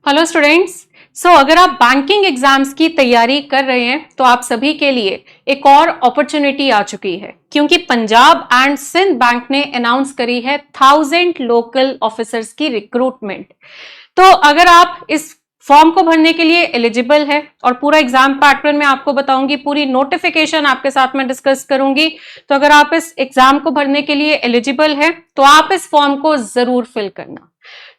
Hello students. अगर आप banking exams की तैयारी कर रहे हैं तो आप सभी के लिए एक और अपॉर्चुनिटी आ चुकी है, क्योंकि पंजाब एंड सिंध बैंक ने अनाउंस करी है 1000 लोकल ऑफिसर्स की रिक्रूटमेंट। तो अगर आप इस फॉर्म को भरने के लिए एलिजिबल है, और पूरा एग्जाम पैटर्न में आपको बताऊंगी, पूरी नोटिफिकेशन आपके साथ में डिस्कस करूंगी, तो अगर आप इस एग्जाम को भरने के लिए एलिजिबल है तो आप इस फॉर्म को जरूर फिल करना।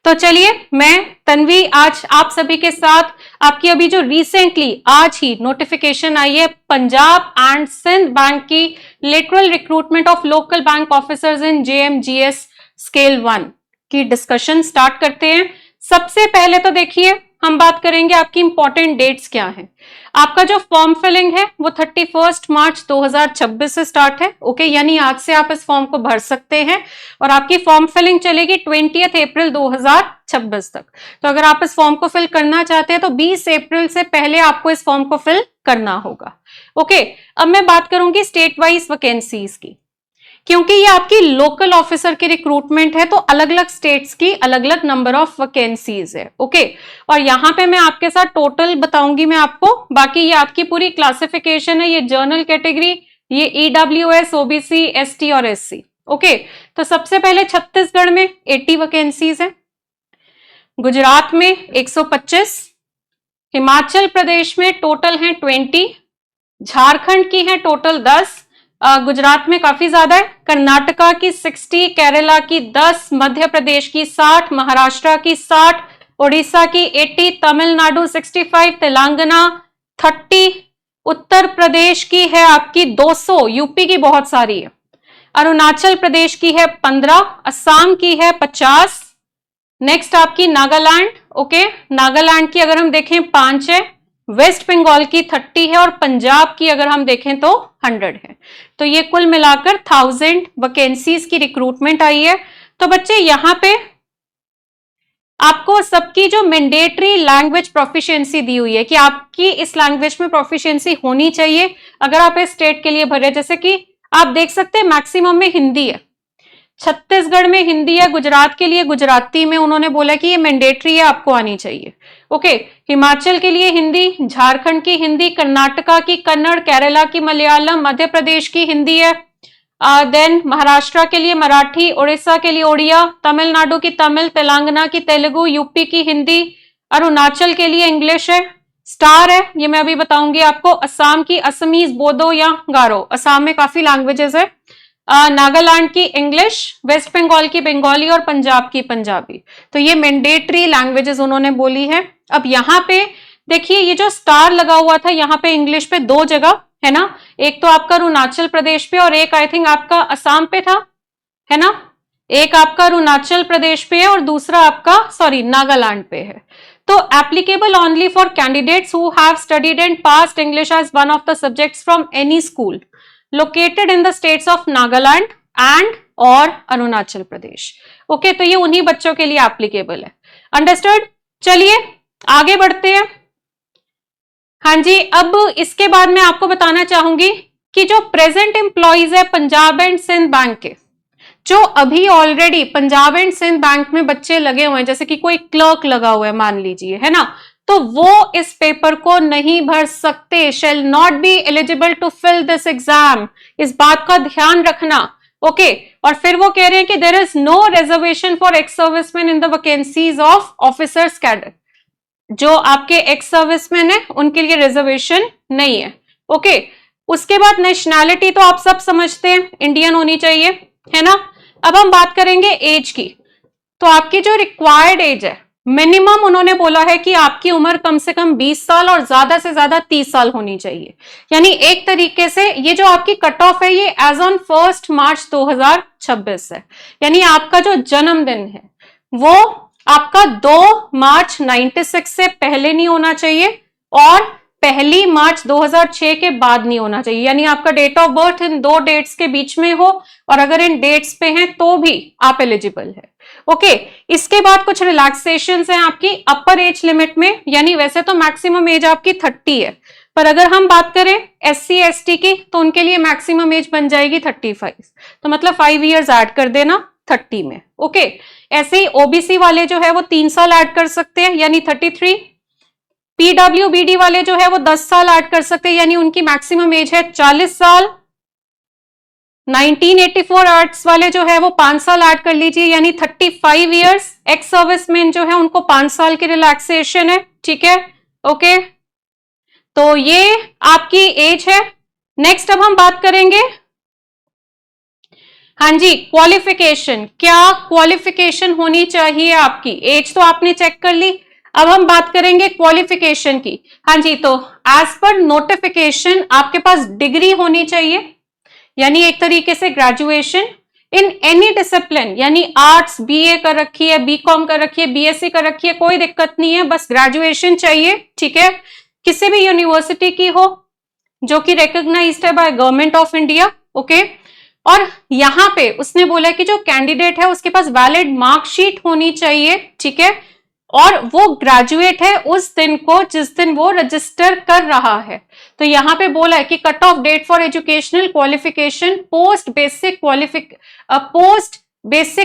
तो चलिए, मैं तन्वी आज आप सभी के साथ आपकी अभी जो रिसेंटली आज ही नोटिफिकेशन आई है पंजाब एंड सिंध बैंक की lateral recruitment of local bank officers in JMGS scale 1 की डिस्कशन स्टार्ट करते हैं। सबसे पहले तो देखिए, हम बात करेंगे आपकी इंपॉर्टेंट डेट्स क्या हैं। आपका जो फॉर्म फिलिंग है वो 31 मार्च 2026 से स्टार्ट है। ओके, यानी आज से आप इस फॉर्म को भर सकते हैं और आपकी फॉर्म फिलिंग चलेगी 20 अप्रैल 2026 तक। तो अगर आप इस फॉर्म को फिल करना चाहते हैं तो 20 अप्रैल से पहले आपको इस फॉर्म को फिल करना होगा। ओके, अब मैं बात करूंगी स्टेट वाइज वैकेंसीज की, क्योंकि ये आपकी लोकल ऑफिसर की रिक्रूटमेंट है तो अलग अलग स्टेट्स की अलग अलग नंबर ऑफ वैकेंसीज है। ओके, और यहां पे मैं आपके साथ टोटल बताऊंगी मैं आपको। बाकी ये आपकी पूरी क्लासिफिकेशन है, ये जर्नल कैटेगरी, ये ईडब्ल्यूएस, ओबीसी, एसटी और एससी। ओके, तो सबसे पहले छत्तीसगढ़ में 80 वैकेंसीज है, गुजरात में 125, हिमाचल प्रदेश में टोटल है 20, झारखंड की है टोटल 10, गुजरात में काफी ज्यादा है, कर्नाटका की 60, केरला की 10, मध्य प्रदेश की 60, महाराष्ट्र की 60, उड़ीसा की 80, तमिलनाडु 65, तेलंगाना 30, उत्तर प्रदेश की है आपकी 200, यूपी की बहुत सारी है, अरुणाचल प्रदेश की है 15, असम की है 50, नेक्स्ट आपकी नागालैंड। ओके, नागालैंड की अगर हम देखें 5 है, वेस्ट बंगाल की 30 है और पंजाब की अगर हम देखें तो 100 है। तो ये कुल मिलाकर 1000 वैकेंसीज की रिक्रूटमेंट आई है। तो बच्चे यहां पे आपको सबकी जो मैंडेटरी लैंग्वेज प्रोफिशिएंसी दी हुई है कि आपकी इस लैंग्वेज में प्रोफिशिएंसी होनी चाहिए अगर आप इस स्टेट के लिए भरे। जैसे कि आप देख सकते हैं मैक्सिमम में हिंदी है, छत्तीसगढ़ में हिंदी है, गुजरात के लिए गुजराती में उन्होंने बोला कि ये मैंडेटरी है, आपको आनी चाहिए। ओके, हिमाचल के लिए हिंदी, झारखंड की हिंदी, कर्नाटका की कन्नड़, केरला की मलयालम, मध्य प्रदेश की हिंदी है, देन महाराष्ट्र के लिए मराठी, उड़ीसा के लिए ओडिया, तमिलनाडु की तमिल, तेलंगाना की तेलुगु, यूपी की हिंदी, अरुणाचल के लिए इंग्लिश है, स्टार है, ये मैं अभी बताऊंगी आपको, असम की असमीज, बोडो या गारो, असम में काफी लैंग्वेजेस है, नागालैंड की इंग्लिश, वेस्ट बंगाल की बंगाली और पंजाब की पंजाबी। तो ये मैंडेटरी लैंग्वेजेस उन्होंने बोली है। अब यहाँ पे देखिए, ये जो स्टार लगा हुआ था यहाँ पे इंग्लिश पे 2 जगह है ना, एक तो आपका अरुणाचल प्रदेश पे और एक आई थिंक आपका असम पे था, है ना, एक आपका अरुणाचल प्रदेश पे है और दूसरा आपका नागालैंड पे है। तो applicable only for candidates who have studied and passed English as one of the subjects from any school located in the states of Nagaland and और अरुणाचल प्रदेश। ओके, तो ये उन्हीं बच्चों के लिए एप्लीकेबल है। अंडरस्टूड? चलिए आगे बढ़ते हैं। हाँ जी, अब इसके बाद मैं आपको बताना चाहूंगी कि जो प्रेजेंट एम्प्लॉइज है पंजाब एंड सिंध बैंक के, जो अभी already Punjab and Sindh bank में बच्चे लगे हुए हैं, जैसे कि कोई क्लर्क लगा हुआ है मान लीजिए, है ना, तो वो इस पेपर को नहीं भर सकते, shall not be eligible to fill this exam. इस बात का ध्यान रखना। ओके, और फिर वो कह रहे हैं कि there is no reservation for ex servicemen in the vacancies of officers cadre. जो आपके एक्स सर्विसमैन है उनके लिए रिजर्वेशन नहीं है। ओके, उसके बाद नेशनैलिटी तो आप सब समझते हैं, इंडियन होनी चाहिए, है ना। अब हम बात करेंगे एज की। तो आपकी जो रिक्वायर्ड एज है, मिनिमम उन्होंने बोला है कि आपकी उम्र कम से कम 20 साल और ज्यादा से ज्यादा 30 साल होनी चाहिए। यानी एक तरीके से ये जो आपकी कट ऑफ है ये एज ऑन 1 मार्च 2026 है। यानी आपका जो जन्मदिन है वो आपका 2 मार्च 96 से पहले नहीं होना चाहिए और 1 मार्च 2006 के बाद नहीं होना चाहिए। यानी आपका date of birth in 2 dates के बीच में हो, और अगर इन डेट्स पे हैं तो भी आप एलिजिबल है। ओके, इसके बाद कुछ रिलैक्सेशंस हैं आपकी अपर एज लिमिट में। यानी वैसे तो मैक्सिमम एज आपकी 30 है, पर अगर हम बात करें SC ST की तो उनके लिए मैक्सिमम एज बन जाएगी 35। तो मतलब 5 इयर्स ऐड कर देना। 30 में। ओके, ऐसे ही ओबीसी वाले जो है वो 3 साल ऐड कर सकते हैं यानी 33। पीडब्ल्यूबीडी वाले जो है वो 10 साल ऐड कर सकते हैं यानी उनकी मैक्सिमम एज है 40 साल। 1984 आर्ट्स वाले जो है वो 5 साल ऐड कर लीजिए यानी 35 इयर्स। एक्स सर्विसमैन जो है उनको 5 साल की रिलैक्सेशन है, ठीक है। ओके, तो ये आपकी एज है। नेक्स्ट अब हम बात करेंगे, हाँ जी, क्वालिफिकेशन। क्या क्वालिफिकेशन होनी चाहिए आपकी? एज तो आपने चेक कर ली, अब हम बात करेंगे क्वालिफिकेशन की। हाँ जी, तो एज पर नोटिफिकेशन आपके पास डिग्री होनी चाहिए यानी एक तरीके से ग्रेजुएशन इन एनी डिसिप्लिन, यानी आर्ट्स, बीए कर रखी है, बीकॉम कर रखी है, बीएससी कर रखी है, कोई दिक्कत नहीं है, बस ग्रेजुएशन चाहिए, ठीक है। किसी भी यूनिवर्सिटी की हो जो कि रिकॉग्नाइज्ड है by government of India. Okay, और यहां पे उसने बोला कि जो कैंडिडेट है उसके पास वैलिड मार्कशीट होनी चाहिए, ठीक है, और वो ग्रेजुएट है उस दिन को जिस दिन वो रजिस्टर कर रहा है। तो यहां पे बोला है कि cut off date for educational qualification post basic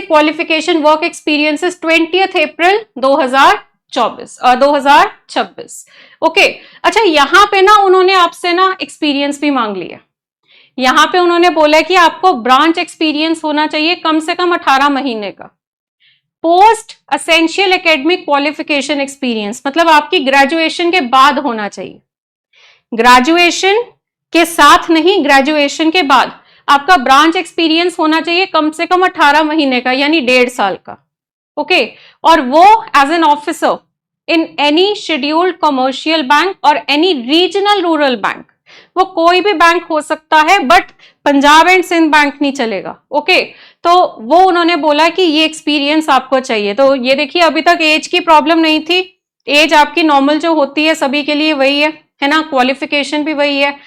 qualification work experiences 20 April 2026। Okay, अच्छा यहां पे ना उन्होंने आपसे ना एक्सपीरियंस भी मांग लिया। यहां पे उन्होंने बोला कि आपको ब्रांच एक्सपीरियंस होना चाहिए कम से कम 18 महीने का। Post essential academic qualification experience मतलब आपकी ग्रेजुएशन के बाद होना चाहिए, ग्रेजुएशन के साथ नहीं, ग्रेजुएशन के बाद आपका ब्रांच एक्सपीरियंस होना चाहिए कम से कम 18 महीने का यानी 1.5 साल का। ओके, और वो as an officer in any scheduled commercial bank और एनी रीजनल रूरल बैंक, वो कोई भी बैंक हो सकता है but Punjab and Sindh bank नहीं चलेगा। ओके, तो वो उन्होंने बोला कि ये एक्सपीरियंस आपको चाहिए। तो ये देखिए, अभी तक एज की प्रॉब्लम नहीं थी, एज आपकी नॉर्मल जो होती है सभी के लिए वही है ना, क्वालिफिकेशन भी वही है।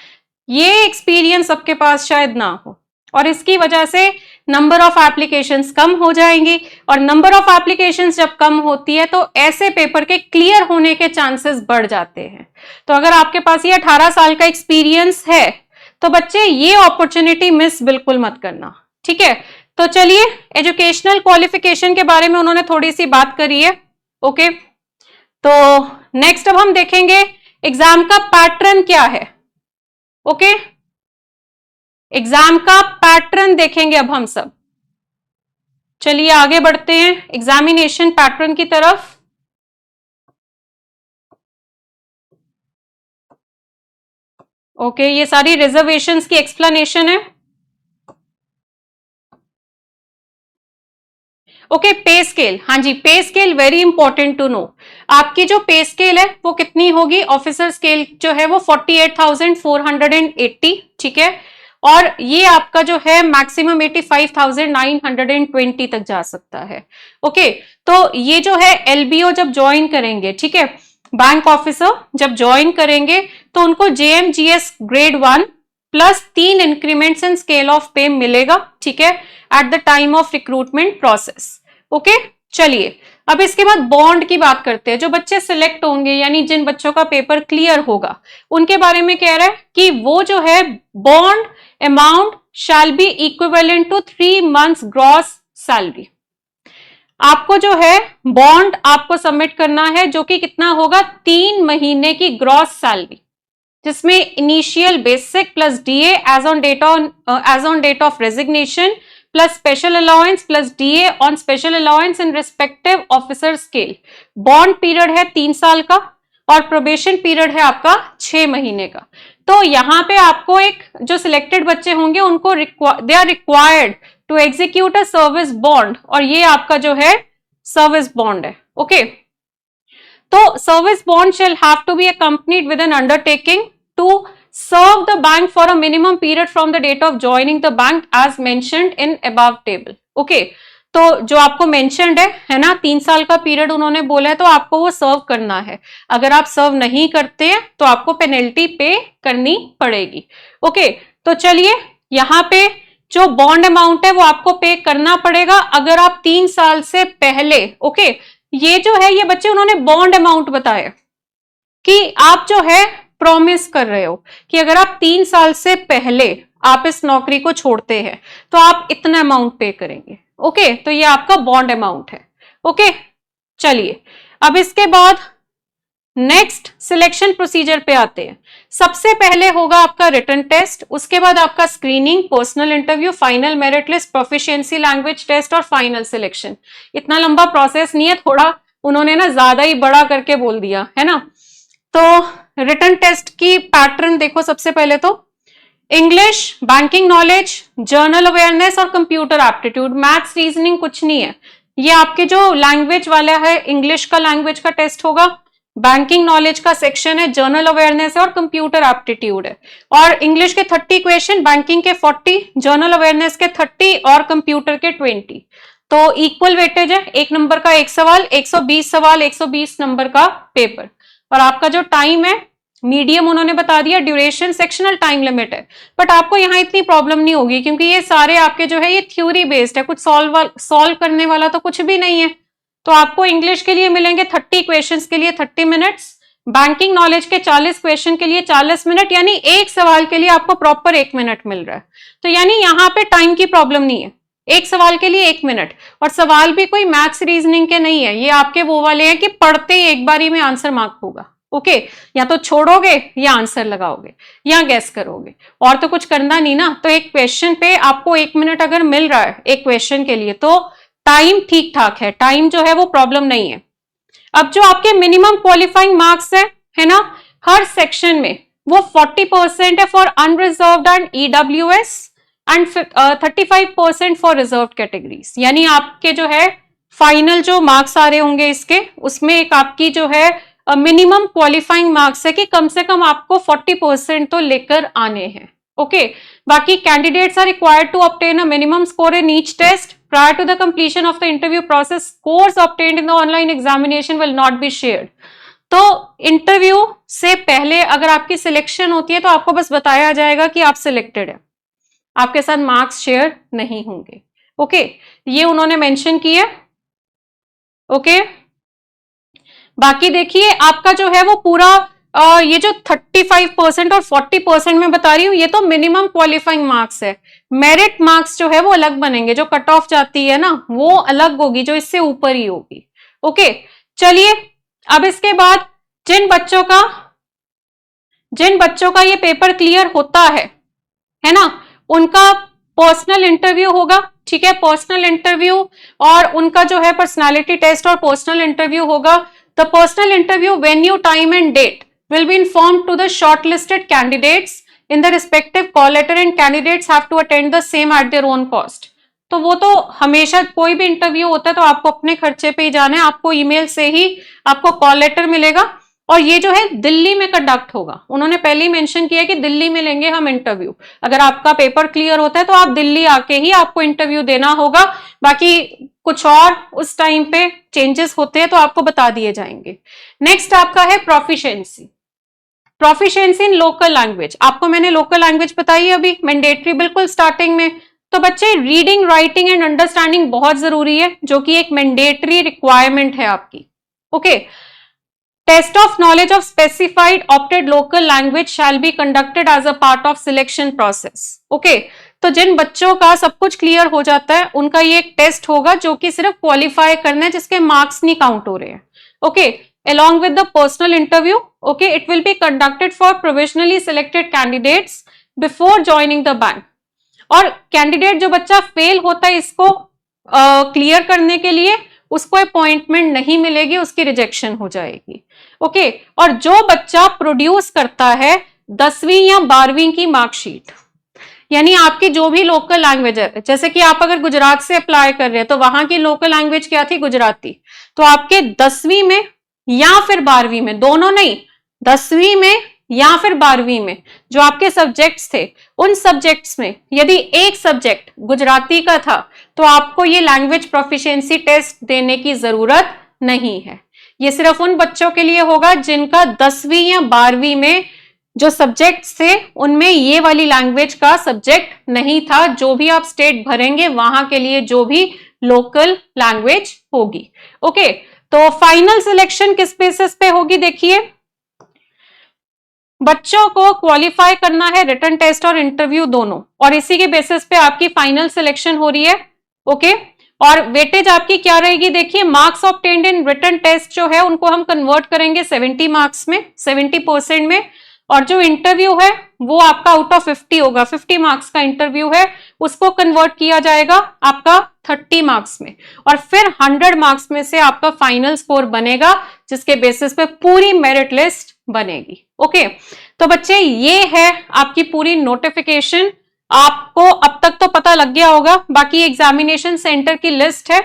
ये एक्सपीरियंस सबके पास शायद ना हो और इसकी वजह से नंबर ऑफ एप्लीकेशंस कम हो जाएंगी, और नंबर ऑफ एप्लीकेशंस जब कम होती है तो ऐसे पेपर के क्लियर होने के चांसेस बढ़ जाते हैं। तो अगर आपके पास ये 18 साल का एक्सपीरियंस है तो बच्चे ये अपॉर्चुनिटी मिस बिल्कुल मत करना, ठीक है। तो चलिए, एजुकेशनल क्वालिफिकेशन के बारे में उन्होंने थोड़ी सी बात करी है। ओके, तो नेक्स्ट अब हम देखेंगे एग्जाम का पैटर्न क्या है। ओके, एग्जाम का पैटर्न देखेंगे अब हम सब। चलिए आगे बढ़ते हैं एग्जामिनेशन पैटर्न की तरफ। ओके, ये सारी रिजर्वेशंस की एक्सप्लेनेशन है। ओके, पे स्केल, हाँ जी, pay scale very important to know. आपकी जो पे स्केल है वो कितनी होगी? ऑफिसर स्केल जो है वो 48,480, ठीक है, और ये आपका जो है मैक्सिमम 85,920 तक जा सकता है। ओके, तो ये जो है एलबीओ जब ज्वाइन करेंगे, ठीक है, बैंक ऑफिसर जब ज्वाइन करेंगे तो उनको JMGS grade 1 plus 3 increments in scale of pay मिलेगा, ठीक है, at the time of recruitment process. Okay, चलिए अब इसके बाद बॉन्ड की बात करते हैं। जो बच्चे सिलेक्ट होंगे यानी जिन बच्चों का पेपर क्लियर होगा उनके बारे में कह रहा है कि वो जो है bond amount shall be equivalent to 3 months gross salary. आपको जो है बॉन्ड आपको सबमिट करना है जो कि कितना होगा? 3 महीने की ग्रॉस सैलरी, जिसमें initial basic plus DA as on date of resignation plus special allowance plus DA on special allowance in respective officer scale. Bond period है 3 साल का और प्रोबेशन पीरियड है आपका 6 महीने का। तो यहां पे आपको एक जो सिलेक्टेड बच्चे होंगे उनको they are required to execute a service bond, और ये आपका जो है सर्विस बॉन्ड है। ओके, तो service bond shall have to be accompanied with an undertaking to serve the bank for a minimum period from the date of joining the bank as mentioned in above table. Okay, तो जो आपको mentioned है ना, 3 साल का period उन्होंने बोला है तो आपको वो सर्व करना है। अगर आप सर्व नहीं करते हैं तो आपको पेनल्टी पे करनी पड़ेगी। ओके, तो चलिए यहाँ पे जो बॉन्ड अमाउंट है वो आपको पे करना पड़ेगा अगर आप 3 साल से पहले। ओके, ये जो है ये बच्चे उन्होंने बॉन्ड अमाउंट बताया कि आप जो है प्रॉमिस कर रहे हो कि अगर आप 3 साल से पहले आप इस नौकरी को छोड़ते हैं तो आप इतना अमाउंट पे करेंगे। ओके, तो ये आपका बॉन्ड अमाउंट है। ओके, चलिए अब इसके बाद नेक्स्ट सिलेक्शन प्रोसीजर पे आते हैं। सबसे पहले होगा आपका रिटन टेस्ट, उसके बाद आपका screening, personal interview, final merit list, proficiency language test और फाइनल सिलेक्शन। इतना लंबा प्रोसेस नहीं है, थोड़ा उन्होंने ना ज्यादा ही बड़ा करके बोल दिया है ना। तो रिटन टेस्ट की पैटर्न देखो, सबसे पहले तो English, banking knowledge, journal awareness और कंप्यूटर एप्टीट्यूड। मैथ्स रीजनिंग कुछ नहीं है, ये आपके जो लैंग्वेज वाला है, इंग्लिश का लैंग्वेज का टेस्ट होगा, बैंकिंग नॉलेज का सेक्शन है, जर्नल अवेयरनेस है और कंप्यूटर एप्टीट्यूड है। और इंग्लिश के 30 क्वेश्चन, बैंकिंग के 40, जर्नल अवेयरनेस के 30 और कंप्यूटर के 20। तो इक्वल वेटेज है, 1 नंबर का 1 सवाल, 120 सवाल, 120 नंबर का पेपर। और आपका जो टाइम है मीडियम उन्होंने बता दिया, ड्यूरेशन सेक्शनल टाइम लिमिट है। बट आपको यहाँ इतनी प्रॉब्लम नहीं होगी क्योंकि ये सारे आपके जो है ये थ्योरी बेस्ड है, कुछ सॉल्व करने वाला तो कुछ भी नहीं है। तो आपको इंग्लिश के लिए मिलेंगे 30 क्वेश्चंस के लिए 30 मिनट्स, बैंकिंग नॉलेज के 40 क्वेश्चन के लिए 40 मिनट, यानी एक सवाल के लिए आपको प्रॉपर 1 मिनट मिल रहा है। तो यानी यहाँ पे टाइम की प्रॉब्लम नहीं है, एक सवाल के लिए 1 मिनट। और सवाल भी कोई मैथ्स रीजनिंग के नहीं है, ये आपके वो वाले हैं कि पढ़ते ही एक बारी में आंसर मार्क होगा। ओके, या तो छोड़ोगे या आंसर लगाओगे या गैस करोगे, और तो कुछ करना नहीं ना। तो एक क्वेश्चन पे आपको 1 मिनट अगर मिल रहा है एक क्वेश्चन के लिए तो टाइम ठीक ठाक है, टाइम जो है वो प्रॉब्लम नहीं है। अब जो आपके मिनिमम क्वालिफाइंग मार्क्स है ना, हर सेक्शन में वो 40% है for unreserved and EWS and 35% for reserve categories. यानी आपके जो है फाइनल जो मार्क्स आ रहे होंगे इसके, उसमें एक आपकी जो है मिनिमम क्वालिफाइंग मार्क्स है कि कम से कम आपको 40% तो लेकर आने हैं। ओके, बाकी candidates are required to obtain a minimum score in each test prior to the completion of the interview process. Scores obtained in the online examination will not be shared. तो इंटरव्यू से पहले अगर आपकी selection होती है तो आपको बस बताया जाएगा कि आप सिलेक्टेड है, आपके साथ मार्क्स शेयर नहीं होंगे। ओके, ये उन्होंने मेंशन किया। ओके, बाकी देखिए आपका जो है वो पूरा ये जो 35% और 40% में बता रही हूं, ये तो मिनिमम क्वालिफाइंग मार्क्स है। मेरिट मार्क्स जो है वो अलग बनेंगे, जो कट ऑफ जाती है ना वो अलग होगी, जो इससे ऊपर ही होगी। ओके, चलिए अब इसके बाद जिन बच्चों का ये पेपर क्लियर होता है ना, उनका पर्सनल इंटरव्यू होगा। ठीक है, पर्सनल इंटरव्यू और उनका जो है पर्सनालिटी टेस्ट और पर्सनल इंटरव्यू होगा। The personal interview venue, time and date will be informed to the shortlisted candidates in the respective call letter and candidates have to attend the same at their own cost. तो वो तो हमेशा कोई भी interview होता है तो आपको अपने खर्चे पे ही जाना है, आपको ईमेल से ही आपको कॉल लेटर मिलेगा। और ये जो है दिल्ली में कंडक्ट होगा, उन्होंने पहले ही मेंशन किया कि दिल्ली में लेंगे हम इंटरव्यू। अगर आपका पेपर क्लियर होता है तो आप दिल्ली आके ही आपको इंटरव्यू देना होगा। बाकी कुछ और उस टाइम पे चेंजेस होते हैं तो आपको बता दिए जाएंगे। नेक्स्ट आपका है प्रोफिशिएंसी इन लोकल लैंग्वेज। आपको मैंने लोकल लैंग्वेज बताई है अभी, मैंडेटरी बिल्कुल स्टार्टिंग में। तो बच्चे रीडिंग, राइटिंग एंड अंडरस्टैंडिंग बहुत जरूरी है, जो कि एक मैंडेटरी रिक्वायरमेंट है आपकी। Okay, test of knowledge of specified opted local language shall be conducted as a part of selection process. Okay, तो जिन बच्चों का सब कुछ क्लियर हो जाता है उनका ये एक टेस्ट होगा जो कि सिर्फ क्वालिफाई करना है, जिसके मार्क्स नहीं काउंट हो रहे हैं। Okay, along with the personal interview, okay, it will be conducted for provisionally selected candidates before joining the bank. और कैंडिडेट जो बच्चा फेल होता है इसको क्लियर करने के लिए उसको अपॉइंटमेंट नहीं मिलेगी, उसकी रिजेक्शन हो जाएगी। ओके, और जो बच्चा प्रोड्यूस करता है 10वीं या 12वीं की मार्कशीट, यानी आपकी जो भी लोकल लैंग्वेज है, जैसे कि आप अगर गुजरात से अप्लाई कर रहे हैं तो वहां की लोकल लैंग्वेज क्या थी, गुजराती। तो आपके 10वीं में या फिर 12वीं में, दोनों नहीं, 10वीं में या फिर 12वीं में जो आपके सब्जेक्ट्स थे, उन सब्जेक्ट्स में यदि एक सब्जेक्ट गुजराती का था तो आपको ये लैंग्वेज प्रोफिशिएंसी टेस्ट देने की जरूरत नहीं है। ये सिर्फ उन बच्चों के लिए होगा जिनका 10वीं या 12वीं में जो सब्जेक्ट्स थे उनमें ये वाली लैंग्वेज का सब्जेक्ट नहीं था। जो भी आप स्टेट भरेंगे वहां के लिए जो भी लोकल लैंग्वेज होगी। ओके, तो फाइनल सिलेक्शन किस बेसिस पे होगी, देखिए बच्चों को क्वालिफाई करना है रिटन टेस्ट और इंटरव्यू दोनों, और इसी के बेसिस पे आपकी फाइनल सिलेक्शन हो रही है। ओके, और वेटेज आपकी क्या रहेगी, देखिए marks obtained in written test जो है उनको हम कन्वर्ट करेंगे 70 मार्क्स में, 70% में, और जो इंटरव्यू है वो आपका आउट ऑफ 50 होगा, 50 मार्क्स का इंटरव्यू है, उसको कन्वर्ट किया जाएगा आपका 30 मार्क्स में, और फिर 100 मार्क्स में से आपका फाइनल स्कोर बनेगा, जिसके बेसिस पे पूरी मेरिट लिस्ट बनेगी। ओके, तो बच्चे ये है आपकी पूरी नोटिफिकेशन। आपको अब तक तो पता लग गया होगा, बाकी एग्जामिनेशन सेंटर की लिस्ट है,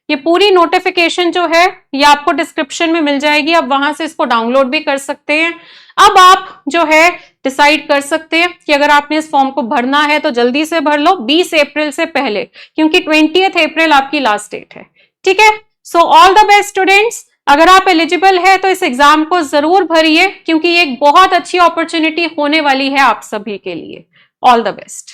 ये पूरी नोटिफिकेशन जो है ये आपको डिस्क्रिप्शन में मिल जाएगी, आप वहां से इसको डाउनलोड भी कर सकते हैं। अब आप जो है डिसाइड कर सकते हैं कि अगर आपने इस फॉर्म को भरना है तो जल्दी से भर लो 20 अप्रैल से पहले, क्योंकि 20 अप्रैल आपकी लास्ट डेट है। ठीक है, so all the best students. अगर आप एलिजिबल है तो इस एग्जाम को जरूर भरिए, क्योंकि ये एक बहुत अच्छी अपॉर्चुनिटी होने वाली है आप सभी के लिए। All the best.